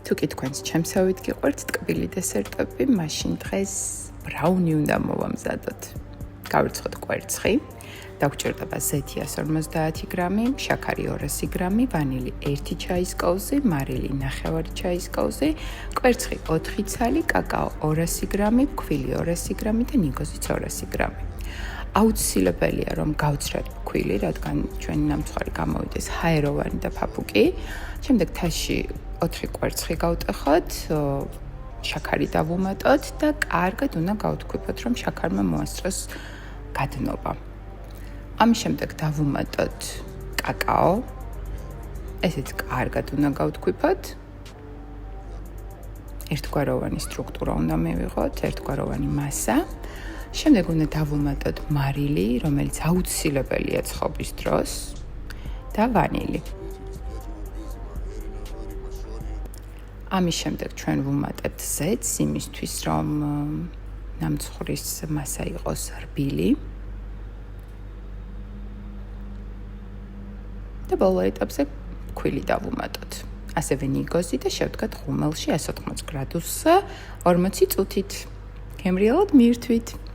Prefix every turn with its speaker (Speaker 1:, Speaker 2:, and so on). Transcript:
Speaker 1: თუ კი თქვენს ჩემსავით გიყვართ ტკბილი დესერტები, მაშინ დღეს ბრაუნი უნდა მოვამზადოთ. Გავირცხოთ კვერცხი. Დაგჭირდება ზეთი 150 გრამი, შაქარი 200 გრამი, ვანილი 1 ჩაის კოვზი, მარილი 9 ჩაის კოვზი, კვერცხი 4 ცალი, კაკაო 200 გრამი, ქვილი 200 გრამი და ნიგოზიც 200 გრამი. აუცილებელია რომ გავცრათ ქვილი, რადგან ჩვენი ნამცხვარი გამოვიდეს ჰაეროვანი და ფაფუკი. შემდეგ თაში 4 კვერცხი გავტეხოთ, შაქარი დავუმატოთ და კარგად უნდა გავთქვიფოთ, რომ შაქარმა მოასწროს გადნობა. ამის შემდეგ დავუმატოთ კაკაო. ესეც კარგად უნდა გავთქვიფოთ. ერთგვაროვანი სტრუქტურა უნდა მივიღოთ, ერთგვაროვანი მასა. შემდეგ უნდა დავუმატოთ მარილი, რომელიც აუცილებელია ცხობის დროს და ვანილი. ამის შემდეგ ჩვენ ვუმატებთ ზეთს იმისთვის, რომ ნამცხვრის მასა იყოს რბილი. და ბოლო ეტაპზე ქვილი დავუმატოთ. ასევე ნიგოზი და შევდგათ ღუმელში 180 გრადუსზე 40 წუთით. გემრიელად მირთვით.